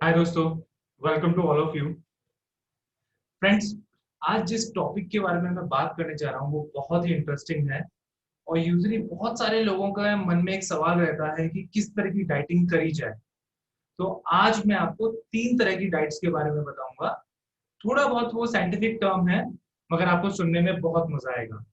हाय दोस्तों, welcome to all of you friends. आज जिस टॉपिक के बारे में मैं बात करने जा रहा हूँ वो बहुत ही इंटरेस्टिंग है। और यूजुअली बहुत सारे लोगों का मन में एक सवाल रहता है कि किस तरह की डाइटिंग करी जाए। तो आज मैं आपको 3 तरह की डाइट्स के बारे में बताऊंगा। थोड़ा बहुत वो साइंटिफिक टर्म है, मगर आपको सुनने में बहुत मजा आएगा।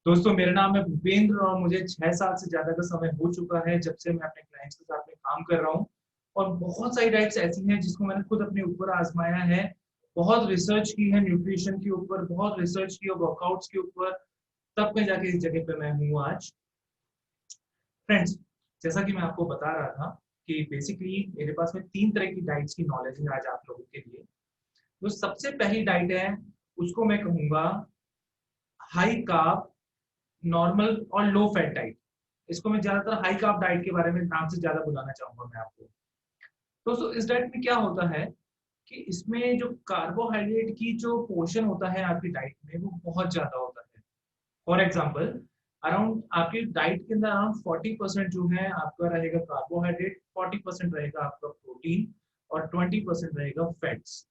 दोस्तों, मेरा नाम है भूपेंद्र और मुझे 6 साल से ज्यादा का समय हो चुका है जब से मैं अपने क्लाइंट्स के साथ में काम कर रहा हूँ। और बहुत सारी डाइट्स ऐसी हैं जिसको मैंने खुद अपने ऊपर आजमाया है। बहुत रिसर्च की है न्यूट्रिशन के ऊपर, बहुत रिसर्च की है वर्कआउट्स के ऊपर। तब मैं जाके इस जगह पे मैं हूँ आज। फ्रेंड्स, जैसा कि मैं आपको बता रहा था कि बेसिकली मेरे पास में 3 तरह की डाइट्स की नॉलेज है आज आप लोगों के लिए। जो सबसे पहली डाइट है उसको मैं कहूंगा हाई कार्ब, नॉर्मल और लो फैट डाइट। इसको मैं ज्यादातर हाई कार्ब डाइट के बारे में नाम से ज्यादा बुलाना चाहूंगा मैं आपको। दोस्तों, इस डाइट में क्या होता है कि इसमें जो कार्बोहाइड्रेट की जो पोर्शन होता है आपकी डाइट में वो बहुत ज्यादा होता है। फॉर एग्जाम्पल, अराउंड आपकी डाइट के अंदर अराउंड 40% जो है आपका रहेगा कार्बोहाइड्रेट, 40% रहेगा आपका प्रोटीन और 20% रहेगा फैट्स।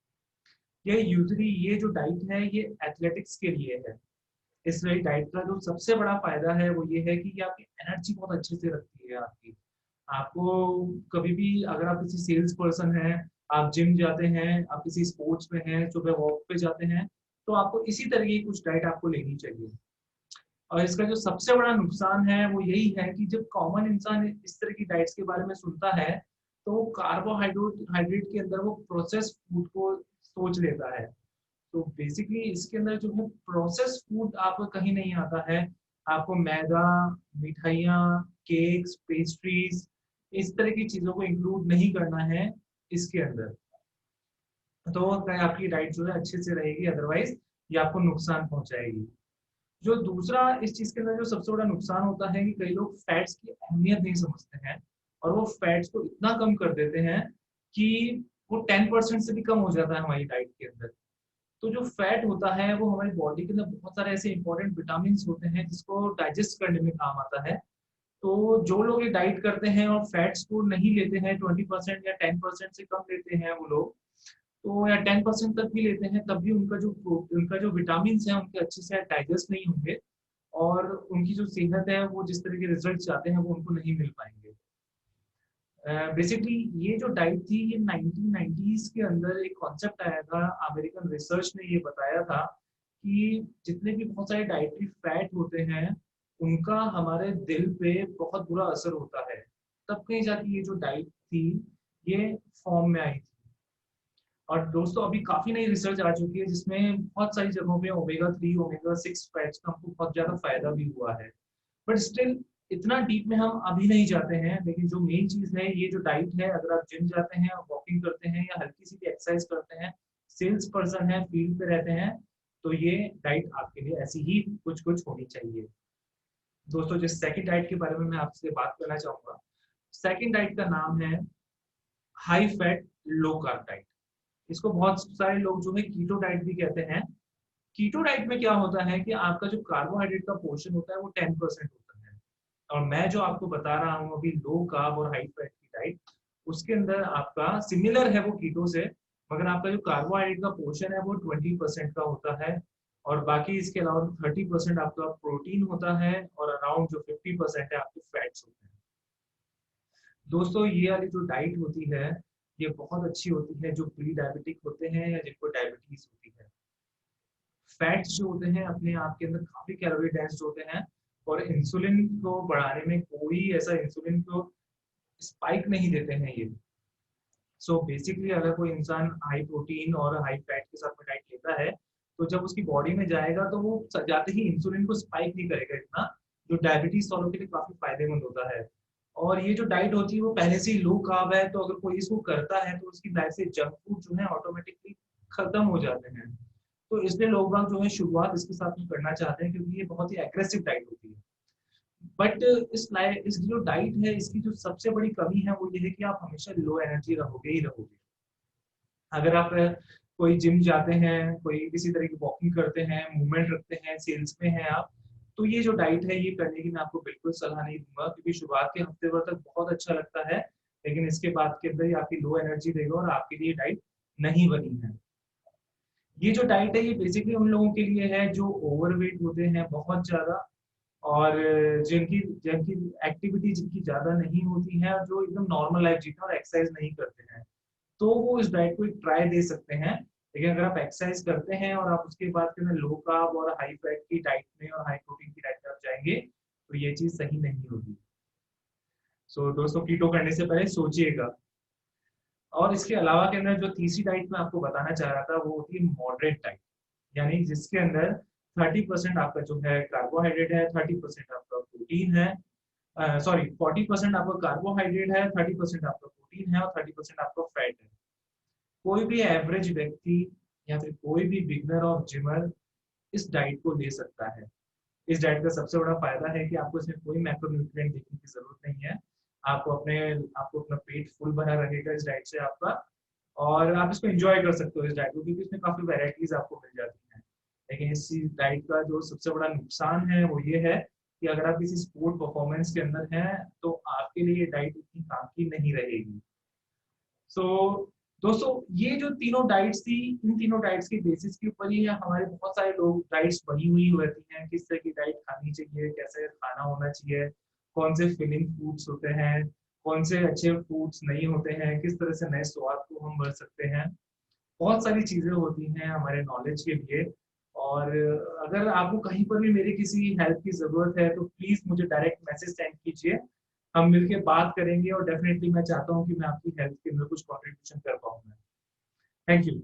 ये यूजली ये जो डाइट है ये एथलेटिक्स के लिए है। इस वाली डाइट का जो सबसे बड़ा फायदा है वो ये है कि ये आपकी एनर्जी बहुत अच्छे से रखती है आपकी। आपको कभी भी अगर आप किसी सेल्स पर्सन हैं, आप जिम जाते हैं, आप किसी स्पोर्ट्स में हैं, सुबह वॉक पे जाते हैं, तो आपको इसी तरह की कुछ डाइट आपको लेनी चाहिए। और इसका जो सबसे बड़ा नुकसान है वो यही है कि जब कॉमन इंसान इस तरह की डाइट्स के बारे में सुनता है तो वो कार्बोहाइड्रेट हाइड्रेट के अंदर वो प्रोसेस फूड को सोच लेता है। तो बेसिकली इसके अंदर जो है प्रोसेस फूड आपको कहीं नहीं आता है। आपको मैदा, मिठाइयाँ, केक्स, पेस्ट्रीज, इस तरह की चीजों को इंक्लूड नहीं करना है इसके अंदर। तो आपकी डाइट जो है अच्छे से रहेगी, अदरवाइज ये आपको नुकसान पहुंचाएगी। जो दूसरा इस चीज के अंदर जो सबसे बड़ा नुकसान होता है कि कई लोग फैट्स की अहमियत नहीं समझते हैं और वो फैट्स को इतना कम कर देते हैं कि वो 10% से भी कम हो जाता है हमारी डाइट के अंदर। तो जो फैट होता है वो हमारी बॉडी के अंदर बहुत सारे ऐसे इंपॉर्टेंट विटामिन होते हैं जिसको डाइजेस्ट करने में काम आता है। तो जो लोग ये डाइट करते हैं और फैट्स को नहीं लेते हैं, 20% या 10% से कम लेते हैं वो लोग, तो या 10% तक भी लेते हैं, तब भी उनका जो विटामिन है उनके अच्छे से डाइजेस्ट नहीं होंगे। और उनकी जो सेहत है वो जिस तरह के रिजल्ट चाहते हैं वो उनको नहीं मिल पाएंगे। बेसिकली ये जो डाइट थी ये 1990s के अंदर एक कॉन्सेप्ट आया था। अमेरिकन रिसर्च ने ये बताया था कि जितने भी बहुत सारे डाइटरी फैट होते हैं उनका हमारे दिल पे बहुत बुरा असर होता है। तब कहीं जाके ये जो डाइट थी ये फॉर्म में आई थी। और दोस्तों, अभी काफी नई रिसर्च आ चुकी है जिसमें बहुत सारी जगहों पे ओमेगा 3 ओमेगा 6 फैट्स का हमको बहुत ज्यादा फायदा भी हुआ है। बट स्टिल इतना डीप में हम अभी नहीं जाते हैं। लेकिन जो मेन चीज है ये जो डाइट है, अगर आप जिम जाते हैं, वॉकिंग करते हैं या हल्की सी भी एक्सरसाइज करते हैं, सेल्स पर्सन है, फील्ड पे रहते हैं, तो ये डाइट आपके लिए ऐसी ही कुछ कुछ होनी चाहिए। दोस्तों, जिस सेकंड डाइट के बारे में मैं आपसे बात करना चाहूंगा, सेकंड डाइट का नाम है high fat low carb diet. इसको बहुत सारे लोग जो है कीटो डाइट भी कहते हैं। कीटो डाइट में क्या होता है कि आपका जो कार्बोहाइड्रेट का पोर्शन होता है वो 10% होता है। और मैं जो आपको बता रहा हूँ अभी लो कार्ब और हाई फैट की डाइट, उसके अंदर आपका सिमिलर है वो कीटो से, मगर आपका जो कार्बोहाइड्रेट का पोर्शन है वो 20% का होता है। और बाकी इसके अलावा 30% आपका प्रोटीन होता है और अराउंड जो 50% है आपके फैट्स होते हैं। दोस्तों, ये वाली जो डाइट होती है ये बहुत अच्छी होती है जो प्री डायबिटिक होते हैं या जिनको डायबिटीज होती है। फैट्स जो होते हैं अपने आप के अंदर काफी कैलोरी डेंस होते हैं और इंसुलिन को बढ़ाने में कोई ऐसा इंसुलिन को स्पाइक नहीं देते हैं ये। सो बेसिकली अगर कोई इंसान हाई प्रोटीन और हाई फैट के साथ में डाइट लेता है तो जब उसकी बॉडी में जाएगा तो वो जाते ही इंसुलिन को स्पाइक नहीं करेगा इतना, जो डायबिटीज वालों के लिए काफी फायदेमंद होता है। और ये जो डाइट होती है वो पहले से ही लो कार्ब है, तो अगर कोई इसको करता है तो उसकी लाइफ से जंक फूड जो है ऑटोमेटिकली खत्म हो जाते हैं। तो इसलिए लोग बाग जो है शुरुआत इसके साथ में करना चाहते हैं क्योंकि ये बहुत ही एग्रेसिव डाइट होती है। बट इस जो डाइट है इसकी जो सबसे बड़ी कमी है वो ये है कि आप हमेशा लो एनर्जी रहोगे ही रहोगे। अगर आप कोई जिम जाते हैं, कोई किसी तरह की वॉकिंग करते हैं, मूवमेंट रखते हैं, सेल्स में हैं आप, तो ये जो डाइट है ये करने की मैं आपको बिल्कुल सलाह नहीं दूंगा क्योंकि शुरुआत के हफ्ते भर तक बहुत अच्छा लगता है। लेकिन इसके बाद के अंदर ये आपकी लो एनर्जी देगा और आपके लिए डाइट नहीं बनी है। ये जो डाइट है ये बेसिकली उन लोगों के लिए है जो ओवरवेट होते हैं बहुत ज्यादा, और जिनकी जिनकी एक्टिविटी जिनकी ज्यादा नहीं होती है और जो एकदम नॉर्मल लाइफ जीते हैं और एक्सरसाइज नहीं करते हैं, तो वो इस डाइट को एक ट्राई दे सकते हैं। लेकिन अगर आप एक्सरसाइज करते हैं और आप उसके बाद के लो कार्ब और हाई फैट की डाइट में और हाई प्रोटीन की डाइट में आप जाएंगे तो ये चीज सही नहीं होगी। सो दोस्तों, कीटो करने से पहले सोचिएगा। और इसके अलावा के अंदर जो तीसरी डाइट मैं आपको बताना चाह रहा था वो होती है मॉडरेट डाइट, यानी जिसके अंदर 30% आपका जो है कार्बोहाइड्रेट है, 30% आपका प्रोटीन है, सॉरी 40% आपका कार्बोहाइड्रेट है, 30% आपका प्रोटीन है और 30% आपका फैट है। कोई भी एवरेज व्यक्ति या फिर कोई भी बिगनर और जिमर इस डाइट को ले सकता है। इस डाइट का सबसे बड़ा फायदा है कि आपको इसमें कोई मैक्रोन्यूट्रिएंट देखने की जरूरत नहीं है। आपको अपना पेट फुल भरा रहेगा इस डाइट से आपका, और आप इसको एंजॉय कर सकते हो इस डाइट को, क्योंकि इसमें काफी वैरायटीज आपको मिल जाती हैं। लेकिन इस डाइट का जो सबसे बड़ा नुकसान है वो ये है कि अगर आप किसी स्पोर्ट परफॉर्मेंस के अंदर हैं तो आपके लिए ये डाइट उतनी काम की नहीं रहेगी। सो दोस्तों, ये जो तीनों डाइट्स थी, इन तीनों डाइट्स के बेसिस के ऊपर ही हमारे बहुत सारे लोग डाइट्स बनी हुई रहती हैं, किस तरह की डाइट खानी चाहिए, कैसे खाना होना चाहिए, कौन से फिलिंग फूड्स होते हैं, कौन से अच्छे फूड्स नहीं होते हैं, किस तरह से नए स्वाद को हम बढ़ सकते हैं। बहुत सारी चीजें होती हैं हमारे नॉलेज के लिए। और अगर आपको कहीं पर भी मेरी किसी हेल्प की जरूरत है तो प्लीज मुझे डायरेक्ट मैसेज सेंड कीजिए, हम मिलके बात करेंगे और डेफिनेटली मैं चाहता हूँ कि मैं आपकी हेल्थ के अंदर कुछ कंट्रीब्यूशन कर पाऊंगा। Thank you.